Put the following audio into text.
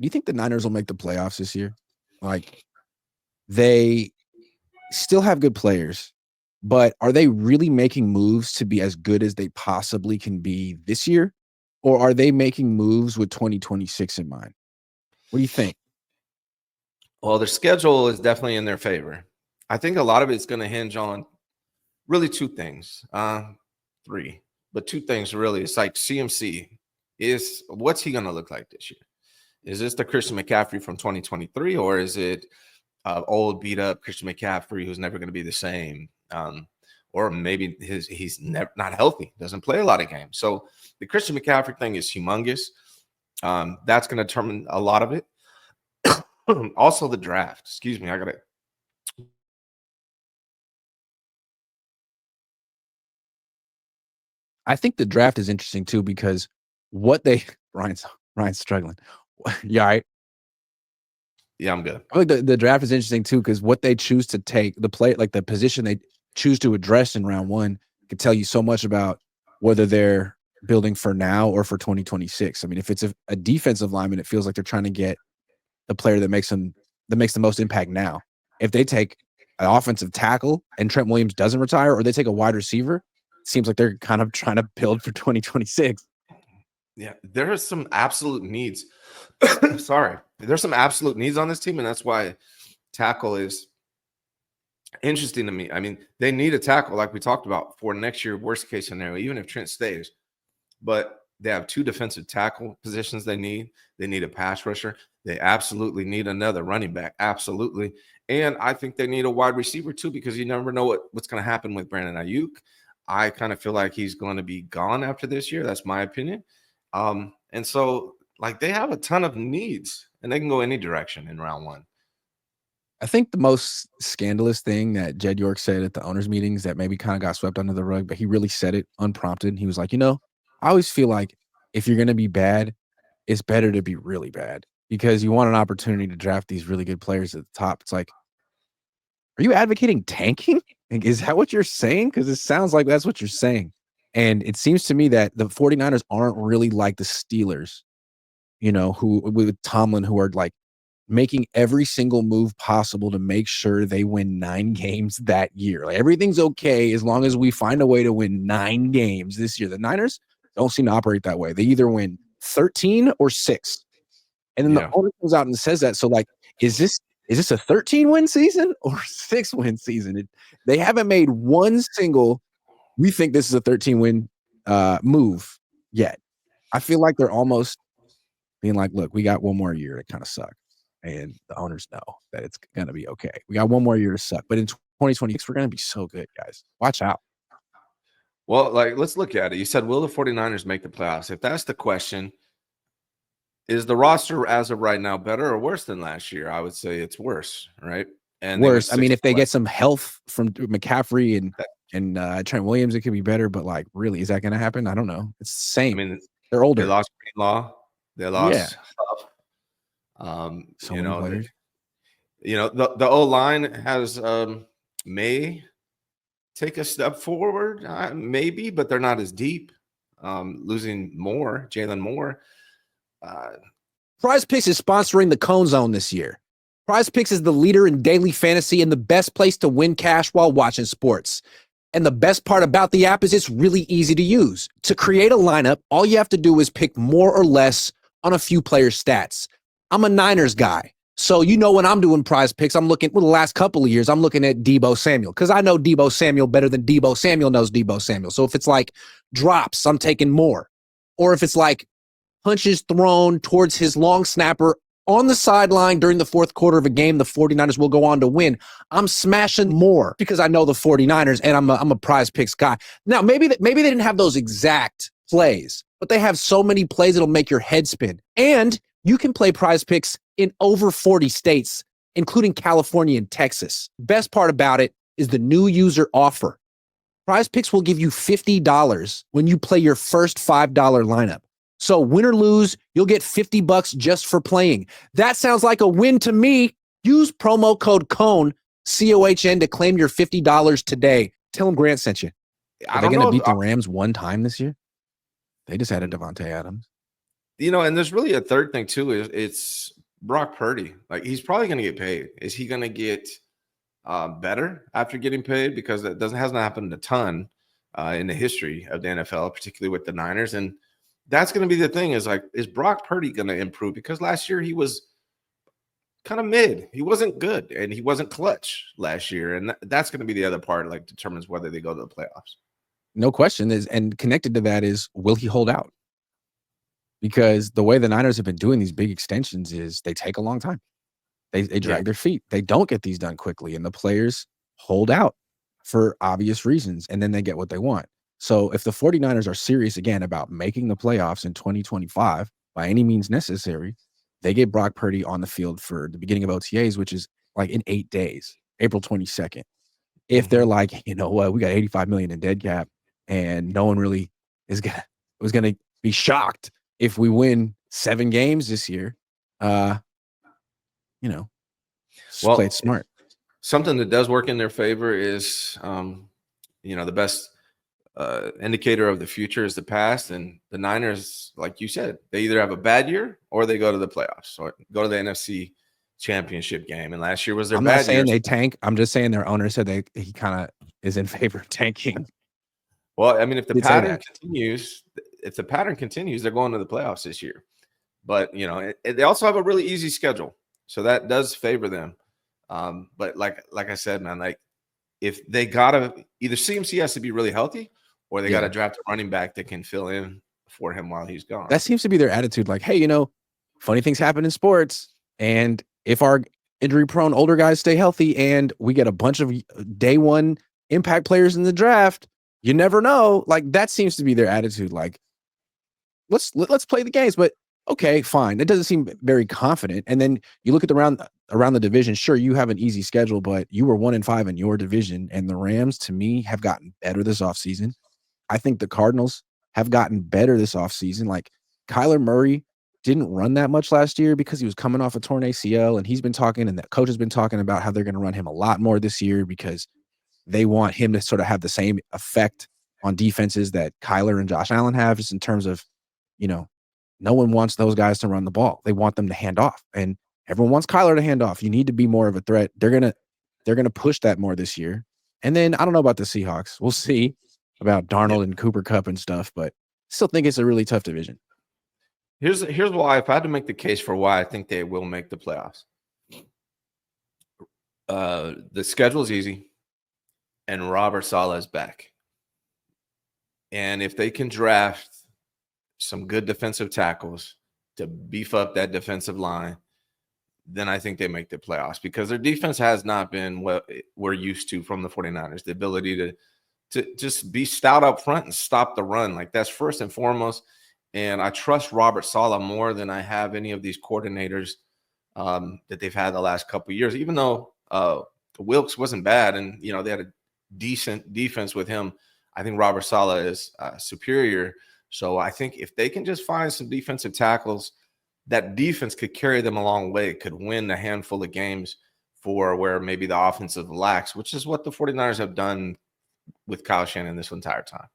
Do you think the Niners will make the playoffs this year? Like, they still have good players, but are they really making moves to be as good as they possibly can be this year? Or are they making moves with 2026 in mind? What do you think? Well, their schedule is definitely in their favor. I think a lot of it's going to hinge on really two things, three, but two things really. It's like CMC is what's he going to look like this year? Is this the Christian McCaffrey from 2023, or is it old beat up Christian McCaffrey who's never going to be the same? Or maybe he's not healthy, doesn't play a lot of games. So the Christian McCaffrey thing is humongous. That's going to determine a lot of it. Also, the draft. Excuse me, I got to. I think the draft is interesting too because what they Ryan's struggling. Yeah, right. Yeah, I'm good. I think the draft is interesting too because what they choose to take, the play, like the position they choose to address in round one, could tell you so much about whether they're building for now or for 2026. I mean, if it's a defensive lineman, it feels like they're trying to get the player that makes the most impact now. If they take an offensive tackle and Trent Williams doesn't retire, or they take a wide receiver, it seems like they're kind of trying to build for 2026. Yeah, there are some absolute needs. Sorry, there's some absolute needs on this team, and that's why tackle is interesting to me. I mean, they need a tackle, like we talked about, for next year, worst case scenario, even if Trent stays. But they have two defensive tackle positions they need. They need a pass rusher. They absolutely need another running back. Absolutely. And I think they need a wide receiver too, because you never know what's going to happen with Brandon Ayuk. I kind of feel like he's going to be gone after this year. That's my opinion. And so, like, they have a ton of needs, and they can go any direction in round one. I think the most scandalous thing that Jed York said at the owners' meetings that maybe kind of got swept under the rug, but he really said it unprompted. He was like, I always feel like if you're going to be bad, it's better to be really bad because you want an opportunity to draft these really good players at the top. It's like, are you advocating tanking? Like, is that what you're saying? Because it sounds like that's what you're saying. And it seems to me that the 49ers aren't really like the Steelers, who with Tomlin, who are like making every single move possible to make sure they win 9 games that year. Like, everything's okay as long as we find a way to win 9 games this year. The Niners don't seem to operate that way. They either win 13 or 6. And then the owner comes out and says that. So, like, is this a 13-win season or 6-win season? They haven't made one single, we think this is a 13-win move yet. I feel like they're almost being like, look, we got one more year to kind of suck. And the owners know that it's going to be okay. We got one more year to suck. But in 2026, we're going to be so good, guys. Watch out. Well, like, let's look at it. You said, will the 49ers make the playoffs? If that's the question, is the roster as of right now better or worse than last year? I would say it's worse, right? And worse. I mean, if they get some health from McCaffrey and Trent Williams, it could be better. But, like, really, is that going to happen? I don't know. It's the same. I mean, they're older. They lost Greenlaw. They lost Huff. So many players. The O-line has may take a step forward, maybe, but they're not as deep. Losing Jalen Moore. PrizePicks is sponsoring the Cohn Zone this year. PrizePicks is the leader in daily fantasy and the best place to win cash while watching sports. And the best part about the app is it's really easy to use. To create a lineup, all you have to do is pick more or less on a few players' stats. I'm a Niners guy. So, when I'm doing PrizePicks, I'm looking, the last couple of years, I'm looking at Deebo Samuel because I know Deebo Samuel better than Deebo Samuel knows Deebo Samuel. So if it's like drops, I'm taking more. Or if it's like punches thrown towards his long snapper on the sideline during the fourth quarter of a game, the 49ers will go on to win. I'm smashing more because I know the 49ers and I'm a PrizePicks guy. Now, maybe they didn't have those exact plays, but they have so many plays that'll make your head spin. And you can play PrizePicks in over 40 states, including California and Texas. Best part about it is the new user offer. PrizePicks will give you $50 when you play your first $5 lineup. So win or lose, you'll get $50 just for playing. That sounds like a win to me. Use promo code Cohn, COHN, to claim your $50 today. Tell them Grant sent you. Are they going to beat the Rams one time this year? They just added Devontae Adams. And there's really a third thing too. Is it's Brock Purdy. Like, he's probably going to get paid. Is he going to get better after getting paid? Because that hasn't happened a ton in the history of the NFL, particularly with the Niners. And that's going to be the thing, is like, is Brock Purdy going to improve? Because last year he was kind of mid. He wasn't good, and he wasn't clutch last year. And that's going to be the other part, like, determines whether they go to the playoffs. No question is, and connected to that is, will he hold out? Because the way the Niners have been doing these big extensions is they take a long time. They drag their feet. They don't get these done quickly, and the players hold out for obvious reasons, and then they get what they want. So if the 49ers are serious again about making the playoffs in 2025 by any means necessary, they get Brock Purdy on the field for the beginning of OTAs, which is like in 8 days, April 22nd. If they're like, you know what, we got $85 million in dead cap, and no one really was gonna be shocked if we win 7 games this year, play it smart. Something that does work in their favor is, the best indicator of the future is the past. And the Niners, like you said, they either have a bad year or they go to the playoffs or go to the NFC Championship game. And last year was their bad year. I'm not saying they tank. I'm just saying their owner said he kind of is in favor of tanking. Well, I mean, if the pattern continues, they're going to the playoffs this year. But, they also have a really easy schedule. So that does favor them. But like I said, man, like, if they gotta, either CMC has to be really healthy, or they gotta draft a running back that can fill in for him while he's gone. That seems to be their attitude. Like, hey, funny things happen in sports, and if our injury-prone older guys stay healthy, and we get a bunch of day one impact players in the draft, you never know. Like, that seems to be their attitude. Like, let's play the games, but okay, fine. It doesn't seem very confident. And then you look at around the division. Sure, you have an easy schedule, but you were 1-5 in your division. And the Rams, to me, have gotten better this offseason. I think the Cardinals have gotten better this offseason. Like, Kyler Murray didn't run that much last year because he was coming off a torn ACL, and he's been talking, and the coach has been talking about how they're going to run him a lot more this year because they want him to sort of have the same effect on defenses that Kyler and Josh Allen have, just in terms of, no one wants those guys to run the ball. They want them to hand off, and everyone wants Kyler to hand off. You need to be more of a threat. They're gonna push that more this year. And then I don't know about the Seahawks. We'll see about Darnold and Cooper Kupp and stuff, but still think it's a really tough division. Here's why, if I had to make the case for why I think they will make the playoffs. The schedule is easy, and Robert Saleh is back. And if they can draft some good defensive tackles to beef up that defensive line, then I think they make the playoffs, because their defense has not been what we're used to from the 49ers. The ability to just be stout up front and stop the run. Like, that's first and foremost. And I trust Robert Saleh more than I have any of these coordinators that they've had the last couple of years, even though Wilkes wasn't bad and, they had a decent defense with him. I think Robert Saleh is superior. So I think if they can just find some defensive tackles, that defense could carry them a long way, could win a handful of games for where maybe the offensive lacks, which is what the 49ers have done with Kyle Shanahan this entire time.